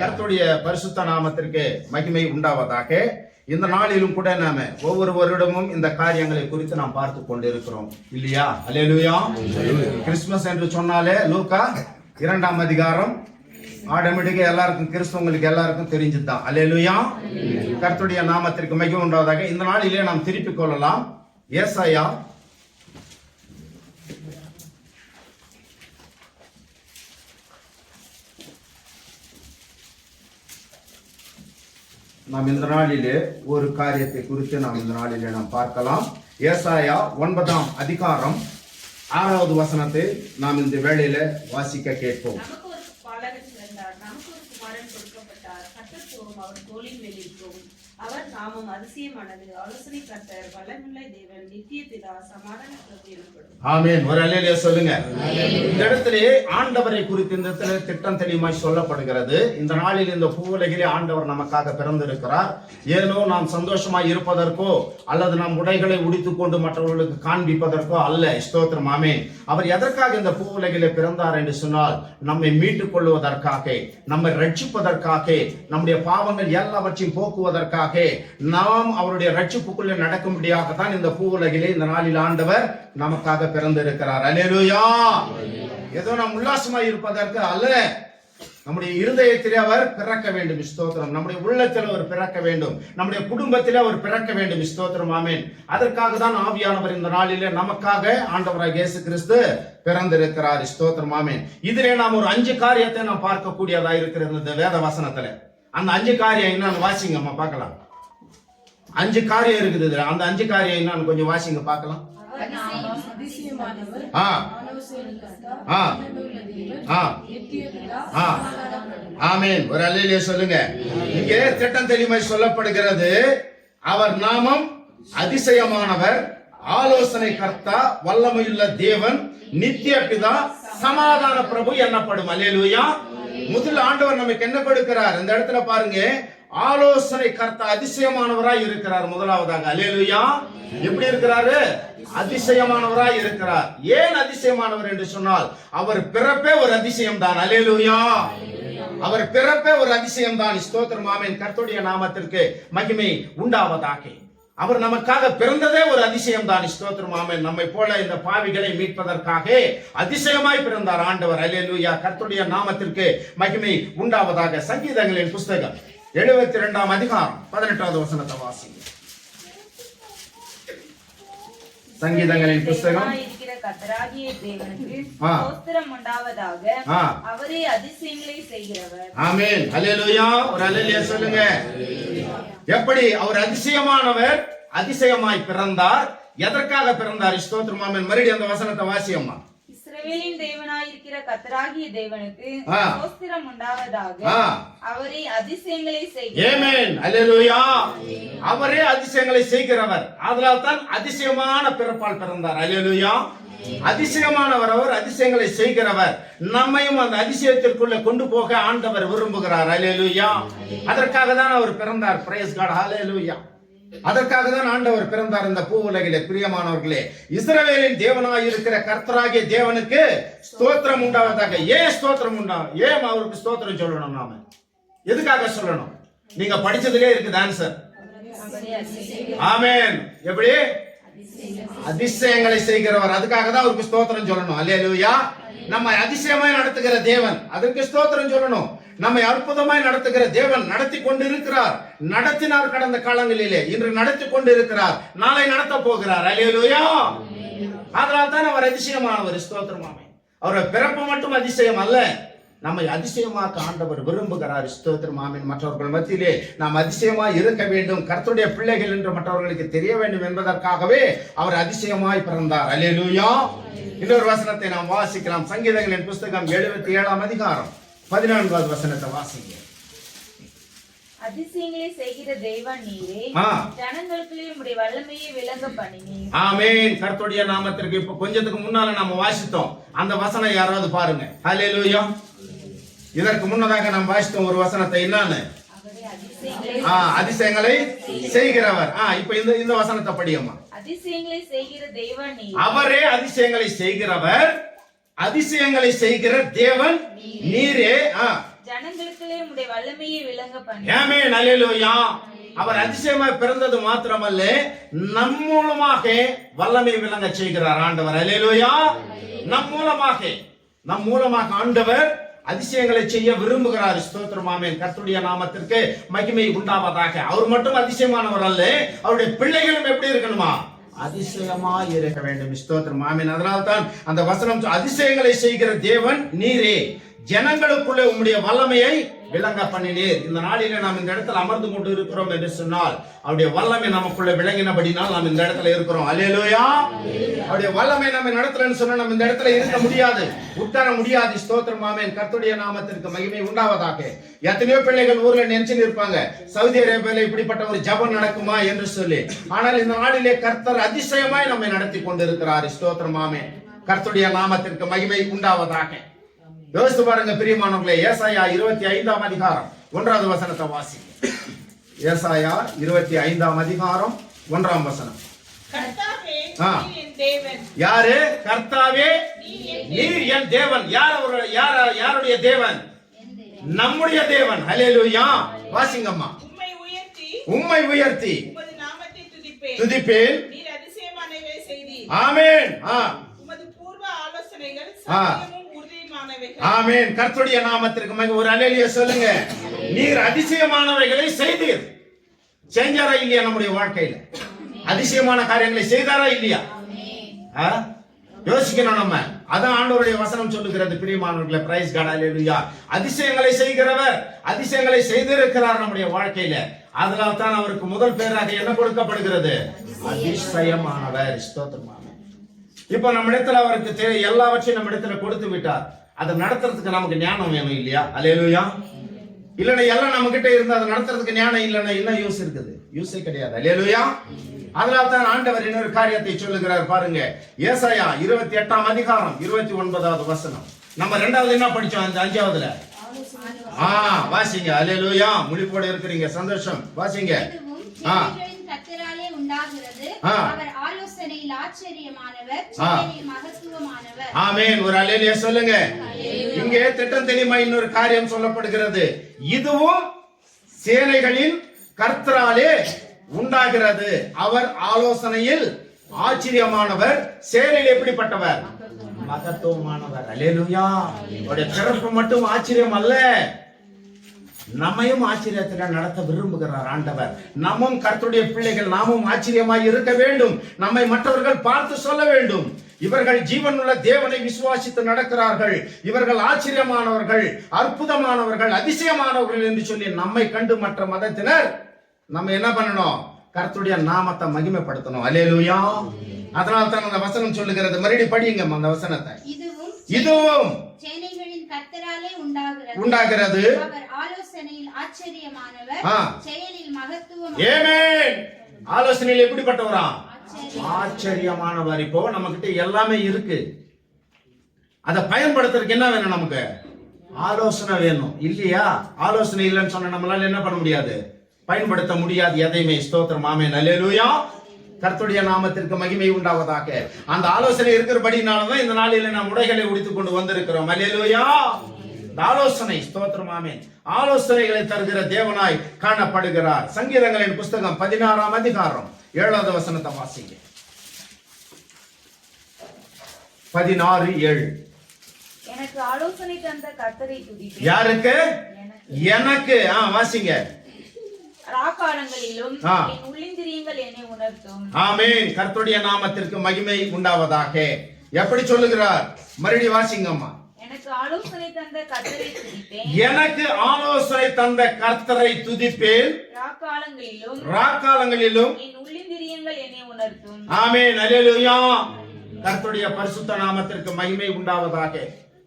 கர்த்தருடைய பரிசுத்த நாமத்திற்கு மகிமை உண்டாவதாக. இந்த நாளிலும் கூட நாம ஒவ்வொரு வருடமும் இந்த காரியங்களை குறித்து நாம் பார்த்து கொண்டிருக்கிறோம் இல்லையா? அல்லேலூயா. கிறிஸ்துமஸ் என்று சொன்னாலே லூக்கா 2ஆம் அதிகாரம் ஆட்டோமேட்டிக்கா எல்லாருக்கும் கிறிஸ்தவங்களுக்கு எல்லாருக்கும் தெரிஞ்சுதான். அல்லேலூயா. கர்த்தருடைய நாமத்திற்கு மகிமை உண்டாவதாக. இந்த நாளிலே நாம் திருப்பிக் கொள்ளலாம். ஏசாயா நாம் இந்த நாளிலே ஒரு காரியத்தை குறித்து நாம் இந்த நாளிலே நாம் பார்க்கலாம். ஏசாயா 9ஆம் அதிகாரம் 6வது வசனத்தை நாம் இந்த வேளையில வாசிக்க கேட்போம். அவர் நாமம் அதிசயமானது, ஆலோசனை கர்த்தர், வல்லமையுள்ள தேவன், நித்திய பிதா, சமாதான பிரபு எனப்படும். ஆமென். ஒரு அல்லேலூயா சொல்லுங்க. இந்த இடத்திலே ஆண்டவரை குறித்து இந்த இடத்துல திட்டம் தெளிவாய் சொல்லப்படுகிறது. இந்த நாளில் இந்த பூவுலகிலே ஆண்டவர் நமக்காக பிறந்திருக்கிறார். ஏனோ நாம் சந்தோஷமாய் இருப்பதற்கோ அல்லது நம் உடைகளை உடித்துக் கொண்டு மற்றவர்களுக்கு காண்பிப்பதற்கோ அல்ல. ஸ்தோத்திரம். ஆமென். அவர் எதற்காக இந்த பூவுலகிலே பிறந்தார் என்று சொன்னால், நம்மை மீட்டுக் கொள்வதற்காக, நம்மை ரட்சிப்பதற்காக, நம்முடைய பாவங்கள் எல்லாவற்றையும் போக்குவதற்காக, நாம் அவருடைய ரட்சிப்புக்குள்ளே நடக்கும்படியாகத்தான் இந்த பூவுலகிலே இந்த நாளில் ஆண்டவர் நமக்காக பிறந்திருக்கிறார். அல்லேலூயா. ஏதோ நாம் உல்லாசமாய் இருப்பதற்கு அல்ல, நம்முடைய இருதயத்திலே அவர் பிறக்க வேண்டும். ஸ்தோத்திரம். நம்முடைய உள்ளத்தில் அவர் பிறக்க வேண்டும், நம்முடைய குடும்பத்திலே அவர் பிறக்க வேண்டும். ஸ்தோத்திரம். ஆமென். அதற்காக தான் ஆவியானவர் இந்த நாளிலே நமக்காக ஆண்டவராக இயேசு கிறிஸ்து பிறந்திருக்கிறார். ஸ்தோத்திரம். ஆமென். இதிலே நாம் ஒரு 5 காரியத்தை நாம் பார்க்கக்கூடியதா இருக்கிறது இந்த வேத வசனத்துல. அந்த 5 காரியம் என்னன்னு வாசிங்கம்மா பார்க்கலாம். 5 காரியம் இருக்குது. அந்த 5 காரியம் என்னன்னு கொஞ்சம் வாசிங்க பார்க்கலாம். ஆமென். ஒரு அல்லேலூயா சொல்லுங்க. இங்கே திட்டம் தெளிவாய் சொல்லப்படுகிறது. அவர் நாமம் அதிசயமானவர், ஆலோசனை கர்த்தா, வல்லமையுள்ள தேவன், நித்திய பிதா, சமாதான பிரபு எனப்படும். அல்லேலூயா. முதல் ஆண்டவர் நமக்கு என்ன கொடுக்கிறார்? இந்த இடத்துல பாருங்க, ஆலோசனை கர்த்தா, அதிசயமானவராய் இருக்கிறார். முதலாவதாக அல்லேலூயா. எப்படி இருக்கிறாரு? அதிசயமானவராய் இருக்கிறார். ஏன் அதிசயமானவர் என்று சொன்னால், அவர் பிறப்பே ஒரு அதிசயம் தான். அல்லேலூயா. அவர் பிறப்பே ஒரு அதிசயம் தான். ஸ்தோத்திரம். ஆமென். கர்த்தருடைய நாமத்திற்கு மகிமை உண்டாவதாக. அவர் நமக்காக பிறந்ததே ஒரு அதிசயம் தான். ஸ்தோத்திரம். ஆமென். நம்மை போல இந்த பாவிகளை மீட்பதற்காக அதிசயமாய் பிறந்தார் ஆண்டவர். அல்லேலூயா. கர்த்தருடைய நாமத்திற்கு மகிமை உண்டாவதாக. சங்கீதங்களின் புஸ்தகம் 72ஆம் அதிகாரம் 18வது வசனத்தை வாசிங்க. சங்கீதங்களின் புஸ்தகம். கர்த்தராகிய தேவனுக்கு ஸ்தோத்திரம் உண்டாவதாக. அவரே அதிசயங்களை செய்கிறவர். ஆமென். அல்லேலூயா. ஒரு அல்லேலூயா சொல்லுங்க. எப்படி அவர் அதிசயமானவர், அதிசயமாய் பிறந்தார். எதற்காக பிறந்தார்? ஸ்தோத்திரம். ஆமென். மறுபடியும் அந்த வசனத்தை வாசியம்மா. இஸ்ரவேலின் தேவனாய் இருக்கிற கர்த்தராகிய தேவனுக்கு ஸ்தோத்திரம் உண்டாவதாக. அவரே அதிசயங்களை செய்கிறவர். ஆமென். அல்லேலூயா. அவரே அதிசயங்களை செய்கிறவர். அதனால் தான் அதிசயமான பிறப்பால் பிறந்தார். அல்லேலூயா. அதிசயமானவர், அவர் அதிசயங்களை செய்கிறவர். நம்மையும் அந்த அதிசயத்திற்குள்ள கொண்டு போக ஆண்டவர் விரும்புகிறார். அல்லேலூயா. அதற்காக தான் அவர் பிறந்தார். Praise God. ஹல்லேலூயா. அதற்காக தான் ஆண்டவர் பிறந்தார் இந்த பூவுலகிலே. பிரியமானவர்களே, இஸ்ரவேலின் தேவனாய் இருக்கிற கர்த்தராகிய தேவனுக்கு ஸ்தோத்திரம் உண்டாவதாக. ஏன் ஸ்தோத்திரம் உண்டாகும்? ஏன் அவருக்கு ஸ்தோத்திரம் சொல்லணும்? நாம எதுக்காக சொல்லணும்? நீங்க படிச்சதுலே இருக்குது ஆன்சர். ஆமென். எப்படி? அதிசயங்களை செய்கிறவர். அதுக்காக தான் அவருக்கு ஸ்தோத்திரம் சொல்லணும். அல்லேலூயா. நம்மை அதிசயமாய் நடத்துகிற தேவன், அதற்கு ஸ்தோத்திரம் சொல்லணும். நம்மை அற்புதமாய் நடத்துகிற தேவன் நடத்தி கொண்டு இருக்கிறார். நடத்தினார் கடந்த காலங்களிலே, இன்று நடத்தி கொண்டு இருக்கிறார், நாளை நடத்த போகிறார். அல்லேலூயா. அதனால தான் அவர் அதிசயமானவர். ஸ்தோத்திரம். ஆமென். அவருடைய பிறப்பு மட்டும் அதிசயம் அல்ல, நம்மை அதிசயமாக்க ஆண்டவர் விரும்புகிறார். ஸ்தோத்திரம். ஆமென். மற்றவர்கள் மத்தியிலே நாம் அதிசயமாய் இருக்க வேண்டும், கர்த்தருடைய பிள்ளைகள் என்று மற்றவர்களுக்கு தெரிய வேண்டும் என்பதற்காகவே அவர் அதிசயமாய் பிறந்தார். அல்லேலூயா. இன்னொரு வசனத்தை நாம் வாசிக்கலாம். சங்கீதங்களின் புஸ்தகம் 77ஆம் அதிகாரம் 14வது வசனத்தை வாசிங்க. அதிசயங்களை செய்கிற தேவன் நீரே, ஜனங்களுக்குள்ளே உம்முடைய வல்லமையை விளங்க பண்ணினீர். ஆமென். கர்த்தருடைய நாமத்திற்கு இப்ப கொஞ்சத்துக்கு முன்னால நாம வாசித்தோம் அந்த வசனம். யாராவது பாருங்க. ஹல்லேலூயா. இதற்கு முன்னதாக நாம் வாசித்தோம் ஒரு வசனத்தை. என்னன்னு? அதிசயங்களை செய்கிறவர். இப்ப இந்த வசனத்தை படியம்மா. அதிசயங்களை செய்கிற தேவன் நீரே. அவரே அதிசயங்களை செய்கிறவர், அதிசயங்களை செய்கிற தேவன் நீரே. ஜனங்களுக்குள்ளே உம்முடைய வல்லமையை விளங்க பண்ணி. ஆமென், அல்லேலூயா. அவர் அதிசயமாய் பிறந்தது மாத்திரமல்ல, நம் மூலமாக வல்லமை விளங்க செய்கிறார் ஆண்டவர். அல்லேலூயா. நம் மூலமாக ஆண்டவர் அதிசயங்களை செய்ய விரும்புகிறார். ஸ்தோத்திரம், ஆமென். கர்த்தருடைய நாமத்திற்கு மகிமை உண்டாவதாக. அவர் மட்டும் அதிசயமானவர் அல்ல, அவருடைய பிள்ளைகளும் எப்படி இருக்கணுமா? அதிசயமாய் இருக்க வேண்டும். ஸ்தோத்திரம், ஆமென். அதனால்தான் அந்த வசனம் அதிசயங்களை செய்கிற தேவன் நீரே, ஜனங்களுக்குள்ளே உம்முடைய வல்லமையை விளங்க பண்ணினீர். இந்த நாளிலே நாம் இந்த இடத்துல அமர்ந்து கொண்டு இருக்கிறோம் என்று சொன்னால் அவருடைய வல்லமை நமக்குள்ள விளங்கினபடினால் நாம் இந்த இடத்துல இருக்கிறோம். அல்லேலூயா. அவருடைய வல்லமை நம்ம நடத்தலன்னு சொன்னா நம்ம இந்த இடத்துல இருக்க முடியாது, உட்கார முடியாது. ஸ்தோத்திரம், ஆமென். கர்த்தருடைய நாமத்திற்கு மகிமை உண்டாவதாக. எத்தனையோ பிள்ளைகள் ஊர்ல நினைச்சு இருப்பாங்க, சவுதி அரேபியால இப்படிப்பட்ட ஒரு ஜபம் நடக்குமா என்று சொல்லி. ஆனால் இந்த நாளிலே கர்த்தர் அதிசயமாய் நம்மை நடத்தி கொண்டிருக்கிறார். ஸ்தோத்திரம், ஆமென். கர்த்தருடைய நாமத்திற்கு மகிமை உண்டாவதாக. யோசித்து பாருங்க பிரியமானவர்களே, ஏசாயா 25ஆம் அதிகாரம் 1வது வசனத்தை வாசிங்க. ஏசாயா 25ஆம் அதிகாரம் 1ஆம் வசனம். கர்த்தாவே, ஆ. நீர் என் தேவன். யாரு? கர்த்தாவே நீர் என் தேவன். யாருடைய தேவன்? நம்முடைய தேவன். ஹல்லேலூயா. வாசிங்கம்மா. உம்மை உயர்த்தி உமது நாமத்தை துதிப்பேன். நீர் அதிசயமானவைகளை செய்தீர். ஆமென். உமது பூர்வ ஆலோசனைகள் ஆ. சத்தியமும் உறுதியுமானவைகள். ஆமென். கர்த்தருடைய நாமத்திற்கு மகிமை. ஒரு அல்லேலூயா சொல்லுங்க. நீர் அதிசயமானவைகளை செய்தீர். செஞ்சாரா இல்லையா? நம்முடைய வாழ்க்கையில அதிசயமான காரியங்களை செய்தாரா இல்லையா? யோசிக்கணும் நம்ம. அதான் ஆண்டவருடைய வசனம் சொல்லுகிறது பிரியமானவர்களே. பிரைஸ் காட், அல்லேலூயா. அதிசயங்களை செய்கிறவர் அதிசயங்களை செய்திருக்கிறார் நம்முடைய வாழ்க்கையில. அதனால தான் அவருக்கு முதல் பேராக என்ன கொடுக்கப்படுகிறது? அதிசயமானவர். ஸ்தோத்திரம். இப்ப நம்ம இடத்துல அவருக்கு எல்லாவற்றையும் நம்ம இடத்துல கொடுத்து விட்டார். அதை நடத்துறதுக்கு நமக்கு ஞானம் வேணும் இல்லையா? அல்லேலூயா. இல்லன்னா எல்லாம் நம்ம கிட்ட இருந்தா அதை நடத்துறதுக்கு ஞானம் இல்லைன்னா என்ன யூஸ் இருக்குது? யூஸே கிடையாது. அல்லேலூயா. அதனால தான் ஆண்டவர் இன்னொரு காரியத்தை சொல்லுகிறார் பாருங்க. ஏசாயா 28ஆம் அதிகாரம் 29வது வசனம். நம்ம 2வது என்ன படிச்சோம்? அந்த 5வதுல வாசிங்க. அல்லேலூயா. முழிப்போட இருக்கிறீங்க, சந்தோஷம். வாசிங்க. கர்த்தராலே உண்டாகிறது. அவர் ஆலோசனையில் ஆச்சரியமானவர், செயலில் மகத்துவமானவர். ஆமென். ஒரு அல்லேலூயா சொல்லுங்க. இங்கே திட்டம் தெளிமா இன்னொரு காரியம் சொல்லப்படுகிறது. இதுவும் சேனைகளின் கர்த்தராலே உண்டாகிறது. அவர் ஆலோசனையில் ஆச்சரியமானவர், சேனையில் எப்படிப்பட்டவர்? மகத்துவமானவர். அல்லேலூயா. அவருடைய பிறப்பு மட்டும் ஆச்சரியம் அல்ல, நம்மையும் ஆச்சரியத்துல நடத்த விரும்புகிறார் ஆண்டவர். நம்மும் கர்த்தருடைய பிள்ளைகள், நாமும் ஆச்சரியமாய் இருக்க வேண்டும். நம்மை மற்றவர்கள் பார்த்து சொல்ல வேண்டும், இவர்கள் ஜீவனுள்ள தேவனை விசுவாசித்து நடக்கிறார்கள், இவர்கள் ஆச்சரியமானவர்கள், அற்புதமானவர்கள், அதிசயமானவர்கள் என்று சொல்லி நம்மை கண்டு மற்ற மதத்தினர் நம்ம என்ன பண்ணணும்? கர்த்தருடைய நாமத்தை மகிமைப்படுத்தணும். அல்லேலூயா. அதனால தான் அந்த வசனம் சொல்லுகிறது. மறுபடி படிங்க அந்த வசனத்தை. இதுவும் சேனைகளின் கர்த்தராலே உண்டாகிறது. அவர் ஆலோசனையில் ஆச்சரியமானவர், செயலில் மகத்துவம். ஆமென். ஆலோசனையில் எப்படிப்பட்டவரா? ஆச்சரியமானவர். இப்போ நம்ம கிட்ட எல்லாமே இருக்கு, அதை பயன்படுத்துறதுக்கு என்ன வேணும்? நமக்கு ஆலோசனை வேணும் இல்லையா? ஆலோசனை இல்லைன்னு சொன்னா நம்மளால என்ன பண்ண முடியாது? பயன்படுத்த முடியாது எதையுமே. ஸ்தோத்திரம், ஆமென். அல்லேலூயா. கர்த்தருடைய நாமத்திற்கு மகிமை உண்டாவதாக. அந்த ஆலோசனை இருக்கிறபடினாலதான் இந்த நாளில நாம் உடைகளை உடுத்திக் கொண்டு வந்திருக்கிறோம். அல்லேலூயா. ஆலோசனை. ஸ்தோத்திரம், ஆமென். ஆலோசனைகளை தருகிற தேவனாய் காணப்படுகிறார். சங்கீதங்களின் புஸ்தகம் 16ஆம் அதிகாரம் 7வது வசனத்தை வாசிங்க. 16:7. எனக்கு ஆலோசனை தந்த கர்த்தரை துதிப்பேன். யாருக்கு? எனக்கு. வாசிங்க. ராக்காலங்களிலும் என் உள்ளிந்திரியங்கள் என்னை உணர்த்தும். ஆமென். கர்த்தருடைய நாமத்திற்கு மகிமை உண்டாவதாக. எப்படி சொல்லுகிறார்? மறுபடி வாசிங்கம்மா. எனக்கு ஆலோசனை தந்த கர்த்தரை துதிப்பேன். எனக்கு ஆலோசனை தந்த கர்த்தரை துதிப்பேன். ராக்காலங்களிலும் என் உள்ளிந்திரியங்கள் என்னை உணர்த்தும். ஆமென். அல்லேலூயா. கர்த்தருடைய பரிசுத்த நாமத்திற்கு மகிமை உண்டாவதாக.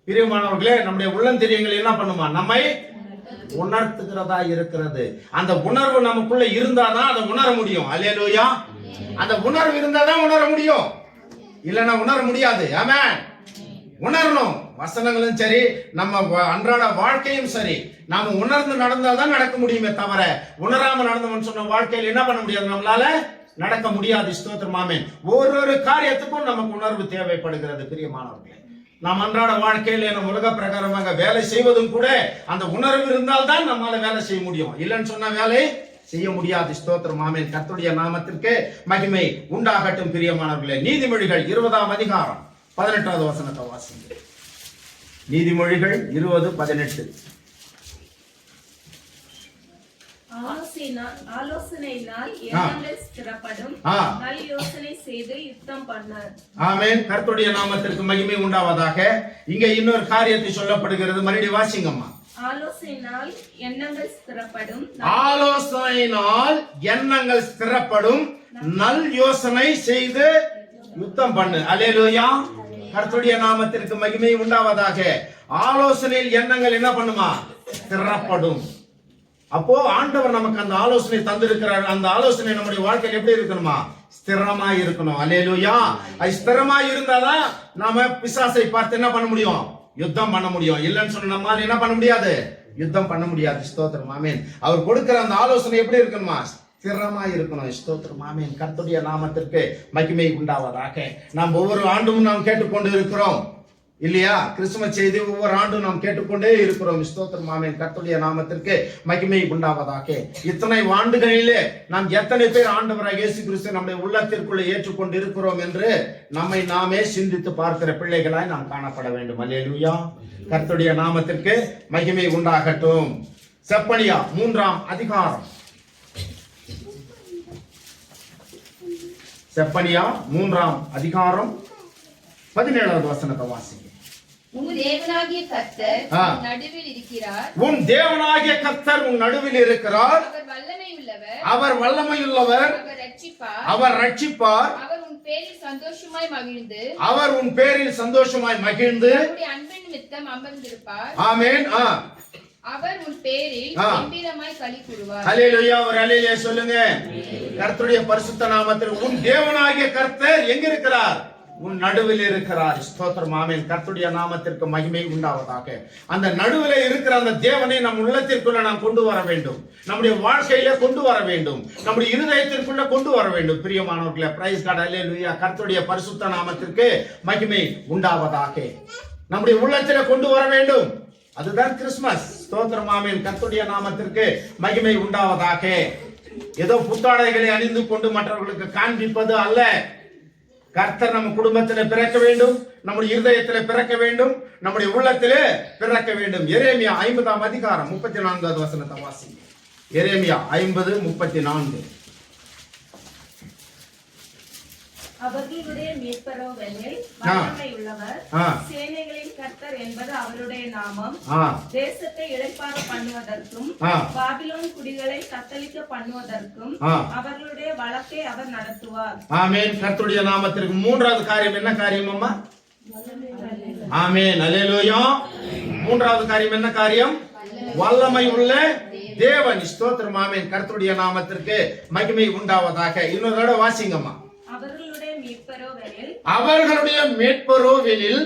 பிரியமானவர்களே, நம்முடைய உள்ளந்திரியங்கள் என்ன பண்ணுமா? நம்மை உணர்த்துகிறதா இருக்கிறது. அந்த உணர்வு நமக்குள்ள இருந்தாதான் அதை உணர முடியும். அல்லேலூயா. அந்த உணர்வு இருந்தாதான் உணர முடியும், இல்லைன்னா உணர முடியாது. ஆமென். உணரணும். வசனங்களும் சரி, நம்ம அன்றாட வாழ்க்கையும் சரி, நாம உணர்ந்து நடந்தாதான் நடக்க முடியுமே தவிர உணராம நடந்தோம்னு சொன்ன வாழ்க்கையில் என்ன பண்ண முடியாது? நம்மளால நடக்க முடியாது. ஸ்தோத்திரம், ஆமென். ஒரு காரியத்துக்கும் நமக்கு உணர்வு தேவைப்படுகிறது பிரியமானவர்களே. நாம் அன்றாட வாழ்க்கையில நம்ம உலக பிரகாரமாக வேலை செய்வதும் கூட அந்த உணர்வு இருந்தால்தான் நம்மால வேலை செய்ய முடியும். இல்லைன்னு சொன்ன வேலை செய்ய முடியாது. ஸ்தோத்திரம். ஆமென். கர்த்தருடைய நாமத்திற்கு மகிமை உண்டாகட்டும். பிரியமானவர்களே, நீதிமொழிகள் 20ஆம் அதிகாரம் 18வது வசனத்தை வாசிங்க. நீதிமொழிகள் 20:18. ஆலோசனையினால் எண்ணங்கள் ஸ்திரப்படும். நல் யோசனை செய்து யுத்தம் பண்ணார். ஆமென். கர்த்தருடைய நாமத்திற்கு மகிமை உண்டாவதாக. இங்க இன்னொரு காரியத்தை சொல்லப்படுகிறது. மறுபடியும் வாசிங்கம்மா. ஆலோசனையினால் எண்ணங்கள் ஸ்திரப்படும். ஆலோசனையினால் எண்ணங்கள் ஸ்திரப்படும். நல் யோசனை செய்து யுத்தம் பண்ணு. அல்லேலூயா. கர்த்தருடைய நாமத்திற்கு மகிமை உண்டாவதாக. ஆலோசனையில் எண்ணங்கள் என்ன பண்ணுமா? ஸ்திரப்படும். அப்போ ஆண்டவர் நமக்கு அந்த ஆலோசனை தந்திருக்கிறார். அந்த ஆலோசனை நம்முடைய வாழ்க்கையில் எப்படி இருக்கணுமா? ஸ்திரமா இருக்கணும். அல்லேலூயா. அது ஸ்திரமா இருந்தாதான் நாம பிசாசை பார்த்து என்ன பண்ண முடியும்? யுத்தம் பண்ண முடியும். இல்லைன்னு சொன்ன நம்மால என்ன பண்ண முடியாது? யுத்தம் பண்ண முடியாது. ஸ்தோத்திரம். ஆமென். அவர் கொடுக்கிற அந்த ஆலோசனை எப்படி இருக்கணுமா? ஸ்திரமா இருக்கணும். ஸ்தோத்திரம். ஆமென். கர்த்தருடைய நாமத்திற்கு மகிமை உண்டாவதாக. நாம் ஒவ்வொரு ஆண்டும் நாம் கேட்டுக்கொண்டு இருக்கிறோம் இல்லையா? கிறிஸ்துமஸ் செய்தி ஒவ்வொரு ஆண்டும் நாம் கேட்டுக்கொண்டே இருக்கிறோம். ஸ்தோத்திரம். ஆமென். கர்த்தருடைய நாமத்திற்கு மகிமை உண்டாவதாக. இத்தனை ஆண்டுகளிலே நாம் எத்தனை பேர் ஆண்டவராகிய இயேசு கிறிஸ்து நம்முடைய உள்ளத்திற்குள்ளே ஏற்றுக்கொண்டு இருக்கிறோம் என்று நம்மை நாமே சிந்தித்து பார்க்கிற பிள்ளைகளாய் நாம் காணப்பட வேண்டும். அல்லேலூயா. கர்த்தருடைய நாமத்திற்கு மகிமை உண்டாகட்டும். செப்பனியா 3ஆம் அதிகாரம். செப்பனியா 3ஆம் அதிகாரம் 17வது வசனத்தை வாசிங்க. உன் தேவனாகிய கர்த்தர் உன் நடுவில் இருக்கிறார். உன் தேவனாகிய கர்த்தர் உன் நடுவில் இருக்கிறார். அவர் வல்லமையுள்ளவர். அவர் வல்லமையுள்ளவர். அவர் ரட்சிப்பார். அவர் ரட்சிப்பார். அவர் உன் பேரில் சந்தோஷமாய் மகிழ்ந்து. அவர் உன் பேரில் சந்தோஷமாய் மகிழ்ந்து. அவருடைய அன்பின் நிமித்தம் அமர்ந்திருப்பார். ஆமென். அவர் உன் பேரில் கம்பீரமாய் களி கூறுவார். அல்லேலூயா. ஒரு அல்லேலூயா சொல்லுங்க. கர்த்தருடைய பரிசுத்த நாமத்தில் உன் தேவனாகிய கர்த்தர் எங்க இருக்கிறார்? உன் நடுவில் இருக்கிறார். ஸ்தோத்திரம். ஆமென். கர்த்தருடைய நாமத்திற்கு மகிமை உண்டாவதாக. அந்த நடுவில் இருக்கிற அந்த தேவனை நம் உள்ளத்திற்குள்ள நாம் கொண்டு வர வேண்டும். நம்முடைய வாழ்க்கையில கொண்டு வர வேண்டும். நம்முடைய இருதயத்திற்குள்ள கொண்டு வர வேண்டும். பிரியமானவர்களே, பிரைஸ் காட். அல்லேலூயா. கர்த்தருடைய பரிசுத்த நாமத்திற்கு மகிமை உண்டாவதாக. நம்முடைய உள்ளத்தில கொண்டு வர வேண்டும். அதுதான் கிறிஸ்துமஸ். ஸ்தோத்திரம். ஆமென். கர்த்தருடைய நாமத்திற்கு மகிமை உண்டாவதாக. ஏதோ புத்தாடைகளை அணிந்து கொண்டு மற்றவர்களுக்கு காண்பிப்பது அல்ல. கர்த்தர் நம்ம குடும்பத்திலே பிறக்க வேண்டும். நம்முடைய இருதயத்திலே பிறக்க வேண்டும். நம்முடைய உள்ளத்திலே பிறக்க வேண்டும். எரேமியா 50ஆம் அதிகாரம் 34வது வசனத்தை வாசிங்க. எரேமியா 50:34. அவர்களுடைய மீட்பரோவெனில் வல்லமையுள்ளவர். சேனைகளின் கர்த்தர் என்பது அவருடைய நாமம். தேசத்தை இளைப்பாற பண்ணுவதற்கும் பாபிலோன் குடிகளை தத்தளிக்க பண்ணுவதற்கும் அவர்களுடைய வழக்கை அவர் நடத்துவார். ஆமென். கர்த்தருடைய நாமத்திற்கு 3வது காரியம் என்ன காரியம் அம்மா? ஆமென். அல்லேலூயா. 3வது காரியம் என்ன காரியம்? வல்லமை உள்ள தேவன். ஸ்தோத்திரம். ஆமென். கர்த்தருடைய நாமத்திற்கு மகிமை உண்டாவதாக. இன்னொரு தடவை வாசிங்கம்மா. அவர்களுடைய மீட்பரோவெனில்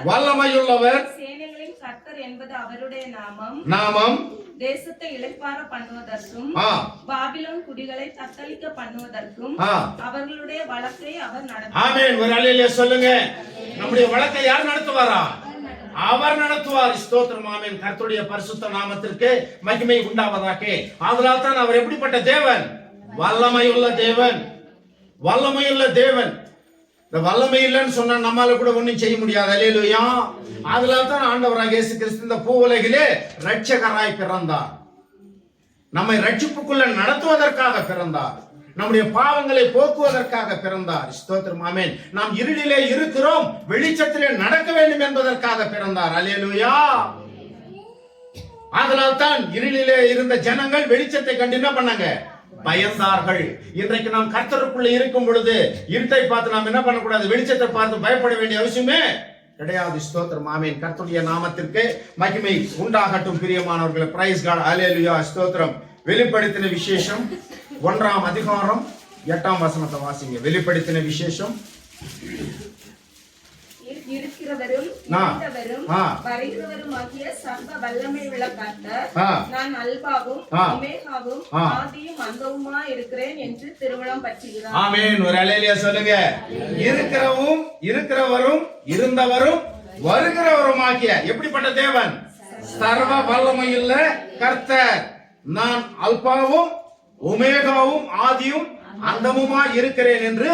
வல்லமையுள்ளவர். சேனைகளின் கர்த்தர் என்பது அவருடைய நாமம். தேசத்தை இளைப்பாற பண்ணுவதற்கும் பாபிலோன் குடிகளை தத்தளிக்க பண்ணுவதற்கும் அவர்களுடைய வழக்கை அவர் நடத்துவார். ஆமென். ஒரு அல்லேலூயா சொல்லுங்க. நம்முடைய வழக்கை யார் நடத்துவாரா? அவர் நடத்துவார். ஸ்தோத்திரம். ஆமென். கர்த்தருடைய பரிசுத்த நாமத்திற்கு மகிமை உண்டாவதாக. ஆதலால் தான் அவர் எப்படிப்பட்ட தேவன்? வல்லமையுள்ள தேவன். வல்லமையுள்ள தேவன். இந்த வல்லமை இல்லைன்னு சொன்னா நம்மால கூட ஒண்ணும் செய்ய முடியாது. அல்லேலூயா. அதனால தான் ஆண்டவராகிய இயேசு கிறிஸ்து இந்த பூவுலகிலே இரட்சகராய் பிறந்தார். நம்மை ரட்சிப்புக்குள்ள நடத்துவதற்காக பிறந்தார். நம்முடைய பாவங்களை போக்குவதற்காக பிறந்தார். ஸ்தோத்திரம். ஆமென். நாம் இருளிலே இருக்கிறோம், வெளிச்சத்திலே நடக்க வேண்டும் என்பதற்காக பிறந்தார். அல்லேலூயா. அதனால் தான் இருளிலே இருந்த ஜனங்கள் வெளிச்சத்தை கண்டு என்ன பண்ணாங்க? பயந்தார்கள். இன்றைக்கு நாம் கர்த்தருக்குள்ள இருக்கும் பொழுது இருட்டை பார்த்து நாம் என்ன பண்ணக்கூடாது? வெளிச்சத்தை பார்த்து பயப்பட வேண்டிய அவசியமே கிடையாது. ஸ்தோத்திரம். ஆமென். கர்த்தருடைய நாமத்திற்கு மகிமை உண்டாகட்டும். பிரியமானவர்களே, பிரைஸ் காட். அல்லேலூயா. ஸ்தோத்திரம். வெளிப்படுத்தின விசேஷம் 1ஆம் அதிகாரம் 8ஆம் வசனத்தை வாசிங்க. வெளிப்படுத்தின விசேஷம். இருக்கிறவரும் இருந்தவரும் ஆ. வருகிறவருமாகிய சர்வ வல்லமை உள்ள கர்த்தர், ஆ. நான் அல்பாவும் ஆ. ஒமேகாவும் ஆ. ஆதியும் அந்தவுமா இருக்கிறேன் என்று திருமணம் பற்றுகிறார். ஆமென். ஒரு அல்லேலூயா சொல்லுங்க. இருக்கிறவரும் இருந்தவரும் வருகிறவருமாகிய எப்படிப்பட்ட தேவன்? சர்வ வல்லமையுள்ள கர்த்தர். நான் அல்பாவும் ஒமேகாவும் ஆதியும் அந்தமுமா இருக்கிறேன் என்று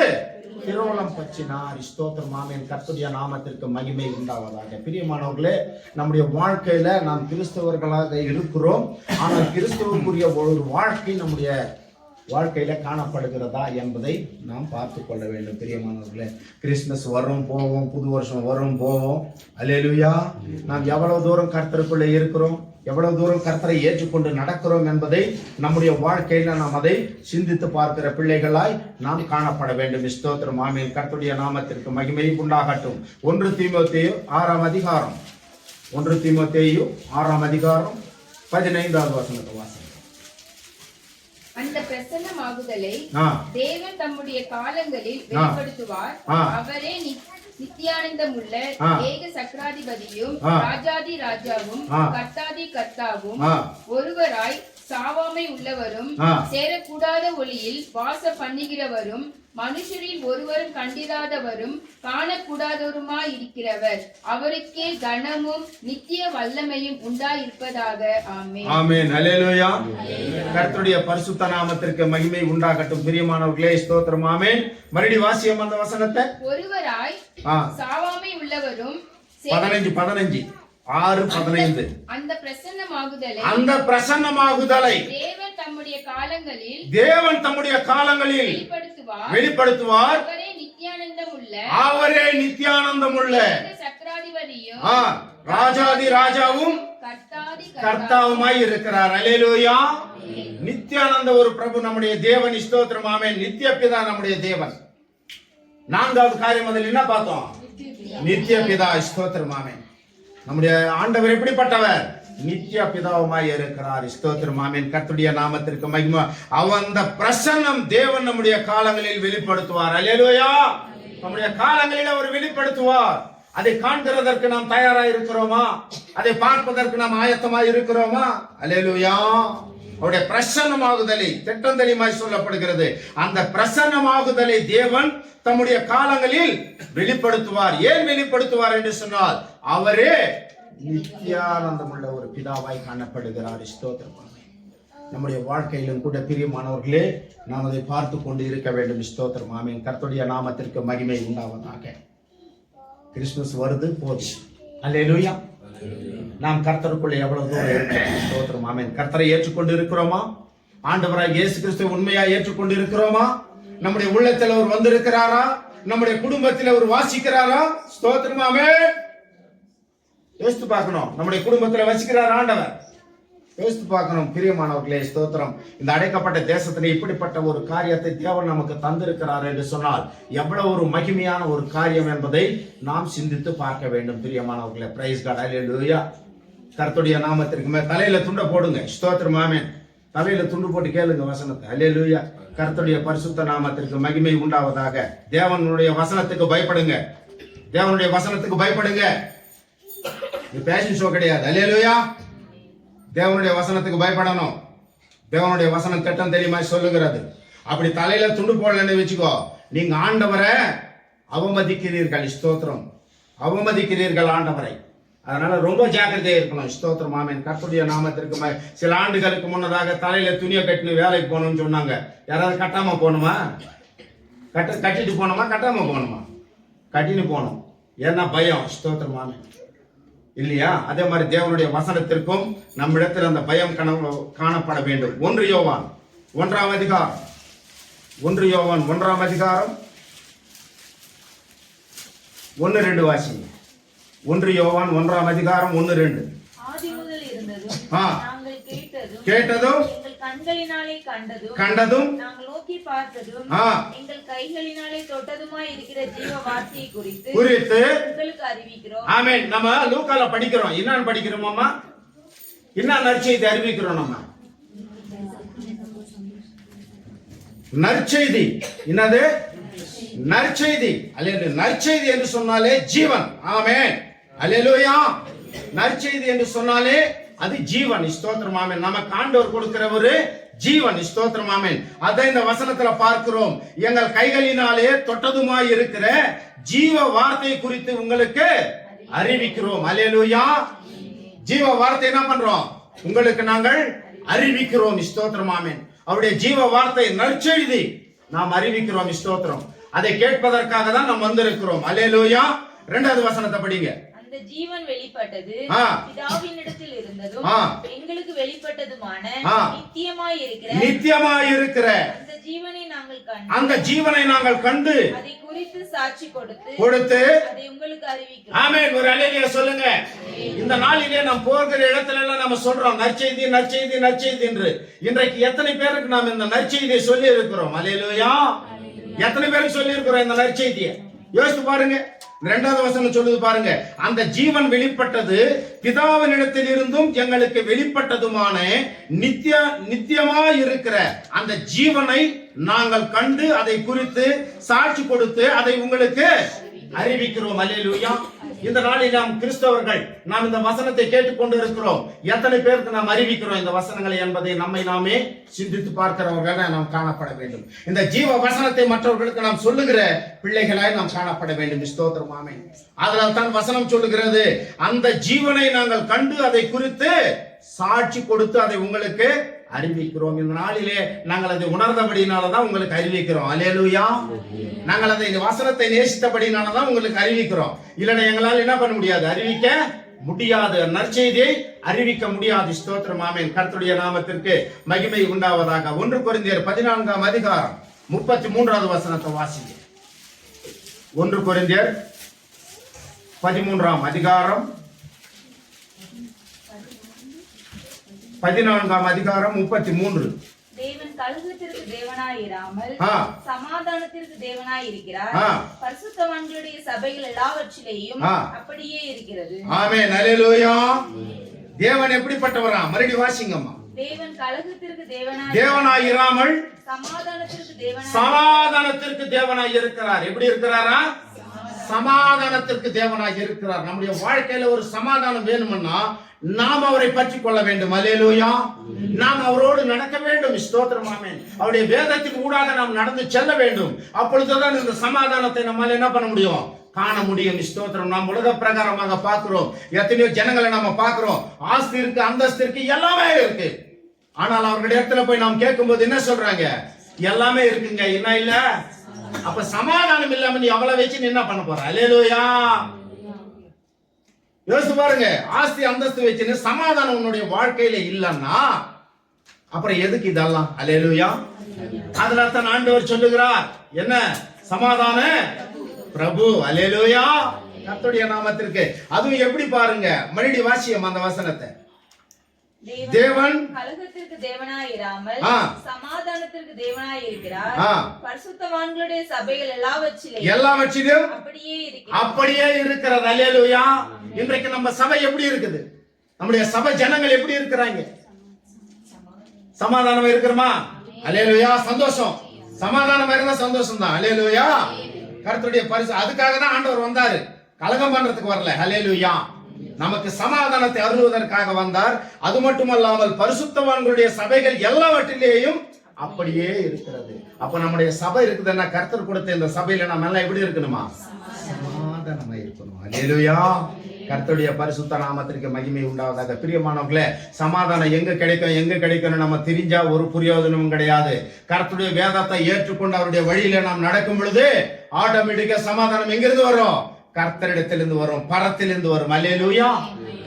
திருவுளம் பற்றினார். ஸ்தோத்திரம். ஆமென். கர்த்தருடைய நாமத்திற்கு மகிமை உண்டாவதாக. பிரியமானவர்களே, நம்முடைய வாழ்க்கையில நாம் கிறிஸ்தவர்களாக இருக்கிறோம். ஆனால் கிறிஸ்தவருக்குரிய ஒரு வாழ்க்கை நம்முடைய வாழ்க்கையில காணப்படுகிறதா என்பதை நாம் பார்த்து கொள்ள வேண்டும். பிரியமானவர்களே, கிறிஸ்துமஸ் வரும் போவோம், புது வருஷம் வரும் போவோம். அல்லேலூயா. நாம் எவ்வளவு தூரம் கர்த்தருக்குள்ளே இருக்கிறோம், எவ்வளவு தூரம் கர்த்தரை ஏற்றுக்கொண்டு நடக்கிறோம் என்பதை நம்முடைய வாழ்க்கையில நாம் அதை சிந்தித்து பார்க்கிற பிள்ளைகளாய் நாம் காணப்பட வேண்டும். ஸ்தோத்திரம். ஆமென். கர்த்தருடைய நாமத்திற்கு மகிமை உண்டாகட்டும். 1 தீமோத்தேயு 6ஆம் அதிகாரம் 1 தீமோத்தேயு 6ஆம் அதிகாரம் 15வது வசனத்தை வாசிங்க. அந்த பிரசன்னமாகுதலை ஆ. தேவன் தம்முடைய காலங்களில் வெளிப்படுத்துவார். ஆ. அவரே நித்தியானந்தமுள்ள ஆ. ஏக சக்கராதிபதியும் ஆ. ராஜாதி ராஜாவும் ஆ. கர்த்தாதி கர்த்தாவும் ஆ. ஒருவராய் சாவாமை உள்ளவரும் ஆ. சேரக்கூடாத ஒளியில் வாச பண்ணுகிறவரும் மனுஷரில் ஒருவரும் கண்டிராதவரும் காணக்கூடாதவருமாய் இருக்கிறவர். அவருக்கே கனமும் நித்திய வல்லமையும் உண்டாயிருப்பதாக. ஆமென். ஆமென். அல்லேலூயா. கர்த்தருடைய பரிசுத்த நாமத்திற்கு மகிமை உண்டாகட்டும். பிரியமானவர்களே, ஸ்தோத்திரம். ஆமென். மறுபடி வாசியம் அந்த வசனத்தை. ஒருவராய் ஆ. சாவாமை உள்ளவரும் 15 6:15 அந்த பிரசன்னமாகுதலை அந்த பிரசன்னமாகுதலை தேவன் தம்முடைய காலங்களில் வெளிப்படுத்துவார். அவரே நித்தியானந்தம் உள்ள சக்கராதிபதியும் ராஜாதி ராஜாவும் கர்த்தாவுமாய் இருக்கிறார். அல்லேலூயா. நித்தியானந்த ஒரு பிரபு நம்முடைய தேவன். ஸ்தோத்திரம். ஆமென். நித்திய பிதா நம்முடைய தேவன். 4வது காரியம் அதில் என்ன பார்த்தோம்? நித்திய பிதா. ஸ்தோத்திரம். ஆமென். நம்முடைய ஆண்டவர் எப்படிப்பட்டவர்? நித்திய பிதாவுமாய் இருக்கிறார். ஸ்தோத்திரம். ஆமென். கர்த்தருடைய நாமத்திற்கு மகிமை. அந்த பிரசன்னம் தேவன் நம்முடைய காலங்களில் வெளிப்படுத்துவார். அல்லேலூயா. நம்முடைய காலங்களில் அவர் வெளிப்படுத்துவார். அதை காண்கிறதற்கு நாம் தயாராக இருக்கிறோமா? அதை பார்ப்பதற்கு நாம் ஆயத்தமாக இருக்கிறோமா? அல்லேலூயா. அவருடைய பிரசன்னமாகுதலை திட்டம் தெளிவாய் சொல்லப்படுகிறது. அந்த பிரசன்னமாகுதலை தேவன் தம்முடைய காலங்களில் வெளிப்படுத்துவார். ஏன் வெளிப்படுத்துவார் என்று சொன்னால், அவரே நித்தியானந்தம் உள்ள ஒரு பிதாவாய் காணப்படுகிறார். ஸ்தோத்திரம். நம்முடைய வாழ்க்கையிலும் கூட பிரியமானவர்களே, நாம் அதை பார்த்து கொண்டு இருக்க வேண்டும். ஸ்தோத்திரம். ஆமென். கர்த்தருடைய நாமத்திற்கு மகிமை உண்டாவதாக. கிறிஸ்துமஸ் வருது போது. அல்லேலூயா. நாம் கர்த்தருக்குள்ளே எவ்வளவு தூரம் இருக்கிறோம்? ஸ்தோத்திரம். ஆமென். கர்த்தரை ஏற்றுக்கொண்டு இருக்கிறோமா? ஆண்டவராய் இயேசு கிறிஸ்துவை உண்மையா ஏற்றுக்கொண்டு இருக்கிறோமா? நம்முடைய உள்ளத்தில் அவர் வந்திருக்கிறாரா? நம்முடைய குடும்பத்தில் அவர் வாசிக்கிறாரா? ஸ்தோத்திரம். ஆமென். யோசித்து பார்க்கணும். நம்முடைய குடும்பத்தில் வசிக்கிறார் ஆண்டவர். யோசித்து பார்க்கணும். பிரியமானவர்களே, ஸ்தோத்திரம். இந்த அடைக்கப்பட்ட தேசத்திலே இப்படிப்பட்ட ஒரு காரியத்தை தேவன் நமக்கு தந்திருக்கிறார் என்று சொன்னால் எவ்வளவு ஒரு மகிமையான ஒரு காரியம் என்பதை நாம் சிந்தித்து பார்க்க வேண்டும். பிரியமானவர்களே, பிரைஸ் காட். அல்லேலூயா. கர்த்தருடைய நாமத்திற்கு தலையில துண்டை போடுங்க. ஸ்தோத்திரம். ஆமென். தலையில துண்டு போட்டு கேளுங்க வசனத்தை. அல்லேலூயா. கர்த்தருடைய பரிசுத்த நாமத்திற்கு மகிமை உண்டாவதாக. தேவனுடைய வசனத்துக்கு பயப்படுங்க. தேவனுடைய வசனத்துக்கு பயப்படுங்க. இது பேஷன் ஷோ கிடையாது. அல்லேலூயா. தேவனுடைய வசனத்துக்கு பயப்படணும். தேவனுடைய வசனம் திட்டம் தெளிவாய் சொல்லுகிறது. அப்படி தலையில துண்டு போடலன்னு வச்சுக்கோ, நீங்க ஆண்டவரை அவமதிக்கிறீர்கள். ஸ்தோத்திரம். அவமதிக்கிறீர்கள் ஆண்டவரை. அதனால ரொம்ப ஜாக்கிரதையா இருக்கணும். ஸ்தோத்திரம். ஆமென். கர்த்தருடைய நாமத்திற்கு சில ஆண்டுகளுக்கு முன்னதாக தலையில துணியை கட்டினு வேலைக்கு போகணும்னு சொன்னாங்க. யாராவது கட்டாம போகணுமா? கட்டிட்டு போனோமா? கட்டாம போகணுமா? கட்டின்னு போகணும். ஏன்னா பயம். ஸ்தோத்திரம். ஆமென். இல்லையா? அதே மாதிரி தேவனுடைய வசனத்திற்கும் நம்மிடத்தில் அந்த பயம் காணப்பட வேண்டும். 1 யோவான் 1ஆம் அதிகாரம் 1 யோவான் 1ஆம் அதிகாரம் 1-2 வாசிங்க. 1 யோவான் 1ஆம் அதிகாரம் 1-2. ஆதி முதல் இருந்ததும் நாங்கள் கேட்டதும் எங்கள் கண்களினாலே கண்டதும் நாங்கள் நோக்கி பார்த்ததும் எங்கள் கைகளினாலே தொட்டதுமாய் இருக்கிற ஜீவ வார்த்தையை குறித்து உங்களுக்கு அறிவிக்கிறோம். ஆமென். நம்ம லூக்கால படிக்கிறோம். என்னன்னு படிக்கிறோம் அம்மா? என்ன நற்செய்தி அறிவிக்கிறோம் நம்ம? நற்செய்தி. என்னது? நற்செய்தி. அல்லது நற்செய்தி என்று சொன்னாலே ஜீவன். ஆமென். அல்லேலூயா. நற்செய்தி என்று சொன்னாலே அது ஜீவன். ஸ்தோத்திரம் ஆமென். நமக்கு ஆண்டவர் கொடுக்கிற ஒரு ஜீவன். ஸ்தோத்திரம் ஆமென். அதை இந்த வசனத்துல பார்க்கிறோம். எங்கள் கைகளினாலே தொட்டதுமாய் இருக்கிற ஜீவ வார்த்தை குறித்து உங்களுக்கு அறிவிக்கிறோம். அல்லேலூயா. ஜீவ வார்த்தை என்ன பண்றோம்? உங்களுக்கு நாங்கள் அறிவிக்கிறோம். ஸ்தோத்திரம் ஆமென். அவருடைய ஜீவ வார்த்தை நற்செய்தி நாம் அறிவிக்கிறோம். ஸ்தோத்திரம். அதை கேட்பதற்காக தான் நாம் வந்திருக்கிறோம். அல்லேலூயா. 2வது வசனத்தை படிங்க. அந்த ஜீவன் வெளிப்பட்டது பிதாவினிடத்தில் இருந்ததும் எங்களுக்கு வெளிப்பட்டதுமான நித்தியமாய் இருக்கிற அந்த ஜீவனை நாங்கள் கண்டு அதை குறித்து சாட்சி கொடுத்து அதை உங்களுக்கு அறிவிக்கிறோம். ஆமென். ஒரு அல்லேலூயா சொல்லுங்க. இந்த நாளிலே நாம் போகிற இடத்துல எல்லாம் நம்ம சொல்றோம் நற்செய்தி நற்செய்தி நற்செய்தி என்று. இன்றைக்கு எத்தனை பேருக்கு நாம் இந்த நற்செய்தியை சொல்லி இருக்கிறோம்? அல்லேலூயா. எத்தனை பேருக்கு சொல்லி இருக்கிறோம் இந்த நற்செய்தியை? யோசித்து பாருங்க. 2வது வசனம் சொல்லுது பாருங்க. அந்த ஜீவன் வெளிப்பட்டது பிதாவினிடத்தில் இருந்தும் எங்களுக்கு வெளிப்பட்டதுமான நித்தியமாய் இருக்கிற அந்த ஜீவனை நாங்கள் கண்டு அதை குறித்து சாட்சி கொடுத்து அதை உங்களுக்கு அறிவிக்கிறோம். அல்லேலூயா. இந்த நாளில் நாம் கிறிஸ்தவர்கள் நாம் இந்த வசனத்தை கேட்டுக்கொண்டு இருக்கிறோம். எத்தனை பேருக்கு நாம் அறிவிக்கிறோம் இந்த வசனங்களை என்பதை நம்மை நாமே சிந்தித்து பார்க்கிறவர்களாக நாம் காணப்பட வேண்டும். இந்த ஜீவ வசனத்தை மற்றவர்களுக்கு நாம் சொல்லுகிற பிள்ளைகளாய் நாம் காணப்பட வேண்டும். ஸ்தோத்திரம் ஆமென். அதனால் தான் வசனம் சொல்லுகிறது அந்த ஜீவனை நாங்கள் கண்டு அதை குறித்து சாட்சி கொடுத்து அதை உங்களுக்கு அறிவிக்கிறோம். இந்த நாளிலே நாங்கள் அதை உணர்ந்தபடினாலதான் உங்களுக்கு அறிவிக்கிறோம். அல்லேலூயா. நாங்கள் அதை வசனத்தை நேசித்தபடினாலதான் உங்களுக்கு அறிவிக்கிறோம். இல்லைன்னா எங்களால் என்ன பண்ண முடியாது? அறிவிக்க முடியாது. நற்செய்தியை அறிவிக்க முடியாது. ஸ்தோத்திரம் ஆமென். கர்த்தருடைய நாமத்திற்கு மகிமை உண்டாவதாக. 1 கொரிந்தியர் 14ஆம் அதிகாரம் 33வது வசனத்தை வாசிங்க. 1 கொரிந்தியர் 13ஆம் அதிகாரம் 14ஆம் அதிகாரம் 33. தேவன் கலகத்திற்கு தேவனாயிராமல் சமாதானத்திற்கு தேவனாய் இருக்கிறார். பரிசுத்தவான்களுடைய சபைகள் எல்லாவற்றிலேயும் அப்படியே இருக்கிறது. ஆமென். அல்லேலூயா. தேவன் எப்படிப்பட்டவரா? மறுபடியும் வாசிங்கம்மா. தேவன் கலகத்திற்கு தேவனாயிராமல் சமாதானத்திற்கு தேவனாய் இருக்கிறார். எப்படி இருக்கிறாரா? சமாதானத்திற்கு தேவனாய் இருக்கிறார். நம்முடைய வாழ்க்கையில ஒரு சமாதானம் வேணும்னா நாம் அவரை பற்றி கொள்ள வேண்டும். அல்லேலூயா. நாம் அவரோடு நடக்க வேண்டும். ஸ்தோத்திரம் ஆமென். அவருடைய வேதத்தின் ஊடாக நாம் நடந்து செல்ல வேண்டும். அப்பொழுதுதான் இந்த சமாதானத்தை நம்மால் என்ன பண்ண முடியும்? காண முடியும். ஸ்தோத்திரம். நாம் உலக பிரகாரமாக பார்க்கிறோம். எத்தனையோ ஜனங்களை நம்ம பார்க்கிறோம். ஆஸ்தி இருக்கு, அந்தஸ்து இருக்கு, எல்லாமே இருக்கு. ஆனால் அவர்களுடைய இடத்துல போய் நாம் கேட்கும்போது என்ன சொல்றாங்க? எல்லாமே இருக்குங்க, என்ன இல்ல. அப்ப சமாதானம் இல்லாம நீ அவளை வச்சு நீ என்ன பண்ண போற? அல்லேலூயா. யோசித்து பாருங்க. ஆஸ்தி அந்தஸ்து வச்சுன்னு சமாதானம் உன்னுடைய வாழ்க்கையில இல்லன்னா அப்புறம் எதுக்கு இதெல்லாம்? அல்லேலூயா. அதனால தான் ஆண்டவர் சொல்லுகிறார் என்ன? சமாதான பிரபு. அல்லேலூயா. கர்த்தருடைய நாமத்திற்கு. அதுவும் எப்படி பாருங்க, மறுபடி வாசியம் அந்த வசனத்தை. தேவன் கலகத்திற்கு தேவனாயிராமல் சமாதானத்திற்கு தேவனாய் இருக்கிறார். பரிசுத்தவான்களுடைய சபைகள் எல்லாவற்றிலும் அப்படியே இருக்கிறது. அல்லேலூயா. இன்றைக்கு நம்ம சபை எப்படி இருக்குது? நம்முடைய சபை ஜனங்கள் எப்படி இருக்கிறாங்க? சமாதானம் இருக்கிறோமா? அல்லேலூயா. சந்தோஷம். சமாதானம் இருந்தா சந்தோஷம் தான். அல்லேலூயா. கர்த்தருடைய பரிசு. அதுக்காக தான் ஆண்டவர் வந்தாரு. கலகம் பண்றதுக்கு வரல. அல்லேலூயா. நமக்கு சமாதானத்தை அருளுவதற்காக வந்தார். அது மட்டுமல்லாமல் பரிசுத்தவான்களுடைய சபைகள் எல்லாவற்றிலேயும் அப்படியே இருக்கிறது. அப்ப நம்முடைய சபை இருக்குதுன்னா கர்த்தர் கொடுத்த இந்த சபையில நம்ம எல்லாம் எப்படி இருக்கணுமா? சமாதானமா இருக்கணும். அல்லேலூயா. கர்த்தருடைய பரிசுத்த நாமத்திற்கு மகிமை உண்டாவதாக. பிரியமானவர்களே, சமாதானம் எங்க கிடைக்கும் நம்ம தெரிஞ்சா ஒரு பிரயோஜனமும் கிடையாது. கர்த்தருடைய வேதத்தை ஏற்றுக்கொண்டு அவருடைய வழியில நாம் நடக்கும் பொழுது ஆட்டோமேட்டிக்கா சமாதானம் எங்கிருந்து வரும்? கர்த்தரிடத்திலிருந்து வரும், பரத்திலிருந்து வரும். அல்லேலூயா.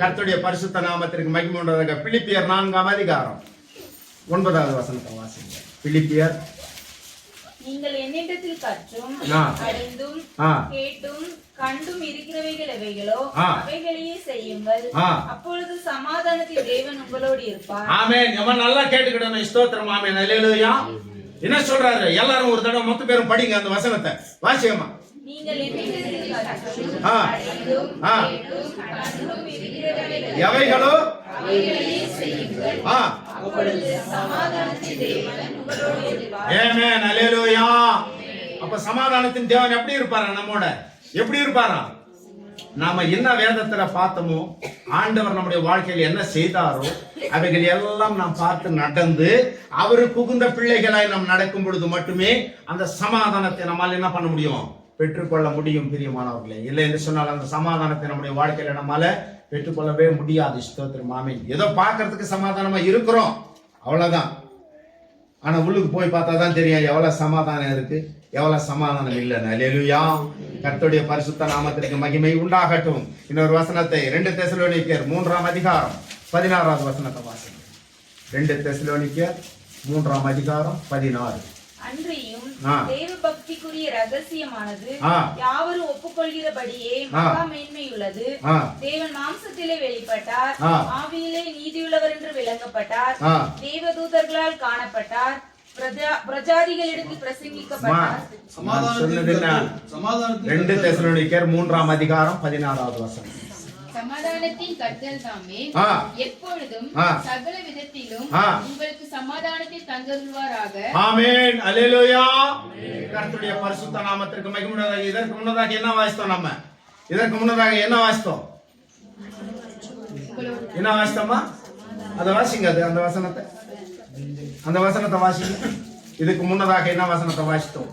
கர்த்தருடைய பரிசுத்த நாமத்திற்கு மகிமை உண்டாவதாக. பிலிப்பியர் 4ஆம் அதிகாரம் 9வது வசனத்தை வாசிங்க. பிலிப்பியர். நீங்கள் என்னிடத்தில் கற்றும் அறிந்தும் கேட்டும் கண்டும் இருக்கிறவைகள் எவைகளோ அவைகளையே செய்யுங்கள். அப்பொழுது சமாதானத்தின் தேவன் உங்களோடு இருப்பார். ஆமென். நம்ம நல்லா கேட்டுக்கிடணும். ஸ்தோத்திரம். ஆமென். அல்லேலூயா. என்ன சொல்றாரு? எல்லாரும் ஒரு தடவை மொத்த பேரும் படிங்க அந்த வசனத்தை. வாசியம்மா. நீங்கள் என்னிடத்தில் கற்றும் அறிந்தும் கேட்டும் கண்டும் இருக்கிறவைகள் எவைகளோ அவைகளையே செய்யுங்கள். அப்பொழுது சமாதானத்தின் தேவன் உங்களோடு இருப்பார். ஆமென். அல்லேலூயா. அப்ப சமாதானத்தின் தேவன் எப்படி இருப்பாரா? நம்மோட எப்படி இருப்பாரா? நாம என்ன வேதத்துல பார்த்தோமோ, ஆண்டவர் நம்முடைய வாழ்க்கையில் என்ன செய்தாரோ அவைகள் எல்லாம் நாம் பார்த்து நடந்து அவரு புகுந்த பிள்ளைகளாய் நாம் நடக்கும் பொழுது மட்டுமே அந்த சமாதானத்தை நம்மால் என்ன பண்ண முடியும், பெற்றுக்கொள்ள முடியும். பிரியமானவர்களே, இல்லை என்று சொன்னால் அந்த சமாதானத்தை நம்முடைய வாழ்க்கையில நம்மால பெற்றுக்கொள்ளவே முடியாது. ஸ்தோத்திரம், ஆமென். ஏதோ பார்க்கறதுக்கு சமாதானமா இருக்கிறோம், அவ்வளவுதான். ஆனா உள்ளுக்கு போய் பார்த்தா தான் தெரியும் எவ்வளவு சமாதானம் இருக்கு, எவ்வளவு சமாதானம் இல்லைன்னு. அல்லேலூயா. கர்த்தருடைய பரிசுத்த நாமத்திற்கு மகிமை உண்டாகட்டும். இன்னொரு வசனத்தை 2 தெசலோனிக்கேயர் 3ஆம் அதிகாரம் 16வது வசனத்தை வாசிங்க. 2 தெசலோனிக்கேயர் 3ஆம் அதிகாரம் 16. அன்றியும் தேவ பக்திக்குரிய ரகசியமானது யாவரும் ஒப்புக்கொள்கிறபடியே மகா மேன்மையுள்ளது. தேவன் மாம்சத்திலே வெளிப்பட்டார், ஆவியிலே நீதியுள்ளவர் என்று விளங்கப்பட்டார், தேவதூதர்களால் காணப்பட்டார், பிரஜாதிகளிடத்தில் பிரசங்கிக்கப்பட்டார். 2 தெசலோனிக்கேயர் 3ஆம் அதிகாரம் 16வது வசனம். சமாதானத்தின் கர்த்தர் தாமே எப்பொழுதும் சகல விதத்திலும் உங்களுக்கு சமாதானத்தை தந்தருள்வாராக. ஆமென். அல்லேலூயா. கர்த்தருடைய பரிசுத்த நாமத்திற்கு மகிமை உண்டாகட்டும். இதற்கு முன்னதாக என்ன வாசித்தோம்? என்ன வாசித்தோம்? என்ன வாசித்தோமா? அதை வாசிங்க. அந்த வசனத்தை வாசிங்க. இதுக்கு முன்னதாக என்ன வசனத்தை வாசித்தோம்?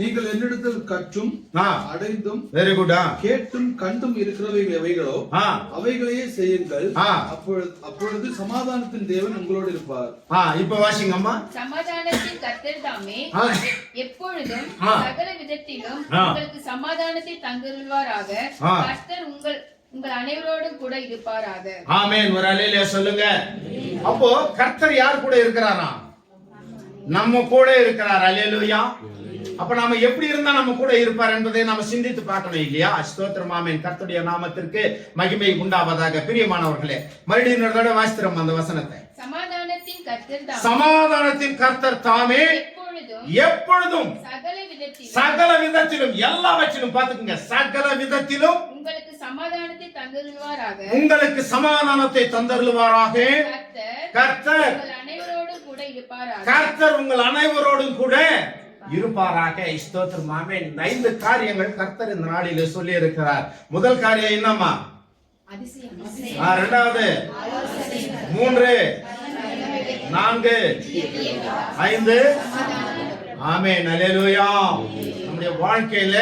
நீங்கள் என்னிடத்தில் கற்றும் அடைந்தும் வெரி குட் கேட்டும் கண்டும் இருக்கிறவை எவைகளோ அவைகளையே செய்யுங்கள், அப்பொழுது சமாதானத்தின் தேவன் உங்களோடு இருப்பார். இப்ப வாசிங்க அம்மா. சமாதானத்தின் கர்த்தர் தாமே எப்பொழுதும் சகல விதத்திலும் உங்களுக்கு சமாதானத்தை தந்தருள்வாராக. கர்த்தர் உங்கள் அனைவரோடும் கூட இருப்பாராக. ஆமென். ஒரு அல்லேலூயா சொல்லுங்க. அப்போ கர்த்தர் யார் கூட இருக்கிறாரா? நம்ம கூட இருக்கிறார். அல்லேலூயா. அப்ப நாம எப்படி இருந்தா நம்ம கூட இருப்பார் என்பதை நாம சிந்தித்து பார்க்கணும் இல்லையா? ஸ்தோத்திரம், ஆமென். கர்த்தருடைய நாமத்திற்கு மகிமை உண்டாவதாக. பிரியமானவர்களே, மறுபடியும் ஒரு தடவை வாசிக்கிறோம் அந்த வசனத்தை. சமாதானத்தின் கர்த்தர் தாமே எப்பொழுதும் சகல விதத்திலும் எல்லாவற்றிலும் பாத்துக்கங்க, சகல விதத்திலும் உங்களுக்கு சமாதானத்தை தந்தருள்வாராக. கர்த்தர் உங்கள் அனைவரோடும் கூட இருப்பாராக. ஸ்தோத்திரம், ஆமென். 5 காரியங்கள் கர்த்தர் இந்த நாளிலே சொல்லி இருக்கிறார். முதல் காரியம் என்னம்மா? இரண்டாவது 3 4 5 ஆமென். அல்லேலூயா. நம்முடைய வாழ்க்கையில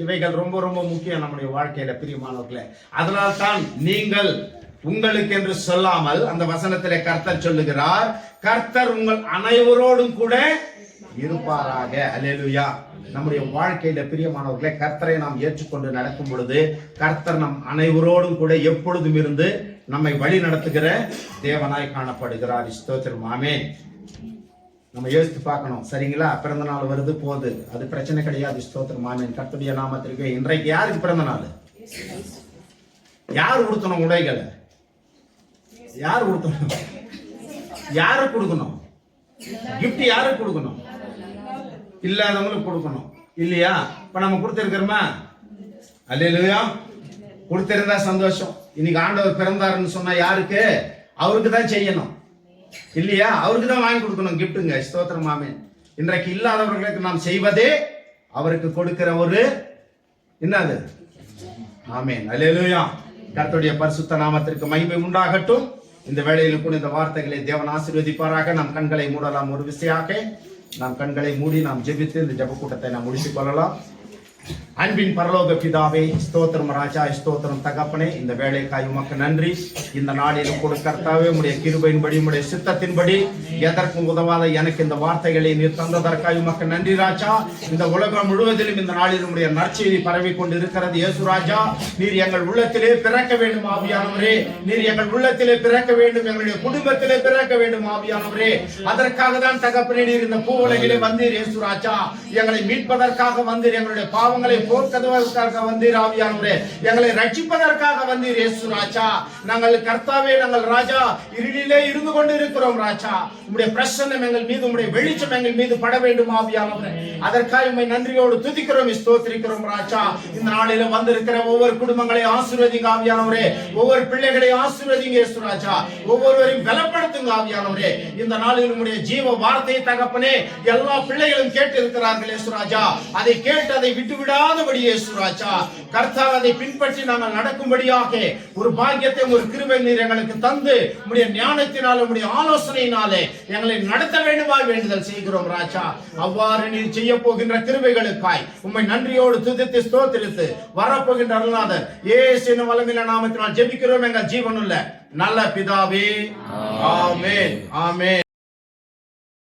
இவைகள் ரொம்ப ரொம்ப முக்கியம். நம்முடைய வாழ்க்கையில பிரியமானவர்களே, அதனால தான் நீங்கள் உங்களுக்கு என்று சொல்லாமல் அந்த வசனத்திலே கர்த்தர் சொல்லுகிறார், கர்த்தர் உங்கள் அனைவரோடும் கூட இருப்பாராக. அல்லேலூயா. நம்முடைய வாழ்க்கையில பிரியமானவர்களே, கர்த்தரை நாம் ஏற்றுக்கொண்டு நடக்கும் பொழுது கர்த்தர் நம் அனைவரோடும் கூட எப்பொழுதும் இருந்து நம்மை வழி நடத்துகிற தேவனாய் காணப்படுகிறார். ஸ்தோத்திரம், ஆமென். நம்ம யோசித்து பார்க்கணும், சரிங்களா? பிறந்த நாள் வருது போகுது, அது பிரச்சனை கிடையாது. ஸ்தோத்திரம், ஆமென். கர்த்தருடைய நாமத்திற்கு. இன்றைக்கு யாருக்கு பிறந்த நாள்? யார் கொடுக்கணும் உடைகளை? யார் கொடுக்கணும்? யாரு கொடுக்கணும்? கிஃப்ட் யாருக்கு கொடுக்கணும்? இல்லாதவங்களுக்கு கொடுக்கணும் இல்லையா? இப்ப நம்ம கொடுத்திருக்கிறோமா? அல்லேலூயா. கொடுத்திருந்தா சந்தோஷம். இன்னைக்கு ஆண்டவர் பிறந்தாருன்னு சொன்னா யாருக்கு? அவருக்கு தான் செய்யணும் இல்லையா? அவருக்கு தான் வாங்கி கொடுக்கணும் கிஃப்ட்டுங்க. ஸ்தோத்திரம், ஆமென். இன்றைக்கு இல்லாதவர்களுக்கு நாம் செய்வதே அவருக்கு கொடுக்கிற ஒரு என்னது? ஆமென். அல்லேலூயா. கர்த்தருடைய பரிசுத்த நாமத்திற்கு மகிமை உண்டாகட்டும். இந்த வேளையில் கூட இந்த வார்த்தைகளை தேவன் ஆசீர்வதிப்பாராக. நம் கண்களை மூடலாம். ஒரு விசையாக நாம் கண்களை மூடி நாம் ஜெபித்து இந்த ஜெப கூட்டத்தை நாம் முடித்துக் கொள்ளலாம். அன்பின் பரலோக பிதாவே, ஸ்தோத்திரம் ராஜா, ஸ்தோத்திரம் தகப்பனே. இந்த வேலைக்காய் உமக்கு நன்றி. இந்த நாளிலும் கூட கர்த்தாவே, உம்முடைய கிருபையின்படி உம்முடைய சித்தத்தின்படி எதற்கும் உதவாத எனக்கு இந்த வார்த்தைகளை நீர் தந்ததற்காய் உமக்கு நன்றி ராஜா. இந்த உலகம் முழுவதிலும் இந்த நாளில் உம்முடைய நற்செய்தி பரவி கொண்டு இருக்கிறது. இயேசு ராஜா, நீர் எங்கள் உள்ளத்திலே பிறக்க வேண்டும் ஆவியானவரே. நீர் எங்கள் உள்ளத்திலே பிறக்க வேண்டும், எங்களுடைய குடும்பத்திலே பிறக்க வேண்டும் ஆவியானவரே. அதற்காக தான் தகப்பனே நீர் இந்த பூவுலகிலே வந்தீர். இயேசு ராஜா, எங்களை மீட்பதற்காக வந்தீர். எங்களுடைய பாவங்களை போக்குவதற்காக வந்தீர் ஆவியானவரே. எங்களை ரட்சிப்பதற்காக வந்தீர் இயேசு ராஜா. நாங்கள் கர்த்தாவே, நாங்கள் ராஜா இருளிலே இருந்து கொண்டு இருக்கிறோம் ராஜா. உம்முடைய பிரசன்னம் எங்கள் மீது, உம்முடைய வெளிச்சம் எங்கள் மீது பட வேண்டும் ஆவியானவரே. அதற்காக உம்மை நன்றியோடு துதிக்கிறோம், ஸ்தோத்திரிக்கிறோம் ராஜா. இந்த நாளில வந்திருக்கிற ஒவ்வொரு குடும்பங்களை ஆசீர்வதிங்க ஆவியானவரே. ஒவ்வொரு பிள்ளைகளை ஆசீர்வதிங்க இயேசு ராஜா. ஒவ்வொருவரையும் பலப்படுத்துங்க ஆவியானவரே. இந்த நாளில் உம்முடைய ஜீவ வார்த்தையை தகப்பனே எல்லா பிள்ளைகளும் கேட்டு இருக்கிறார்கள் இயேசு ராஜா. அதை கேட்டு அதை விட்டு விடாத இல்லாதபடி இயேசுராஜா கர்த்தாவே அதை பின்பற்றி நாங்கள் நடக்கும்படியாக ஒரு பாக்கியத்தை ஒரு கிருபை நீர் எங்களுக்கு தந்து உம்முடைய ஞானத்தினாலே உம்முடைய ஆலோசனையினாலே எங்களை நடத்த வேண்டுமாய் வேண்டுதல் செய்கிறோம் ராஜா. அவ்வாறு நீர் செய்ய போகின்ற கிருபைகளுக்காய் உம்மை நன்றியோடு துதித்து ஸ்தோத்திரித்து வரப்போகின்ற அருள்நாதர் இயேசுவின் வல்லமையுள்ள நாமத்தினால் ஜெபிக்கிறோம் எங்கள் ஜீவனுள்ள நல்ல பிதாவே. ஆமென். ஆமென்.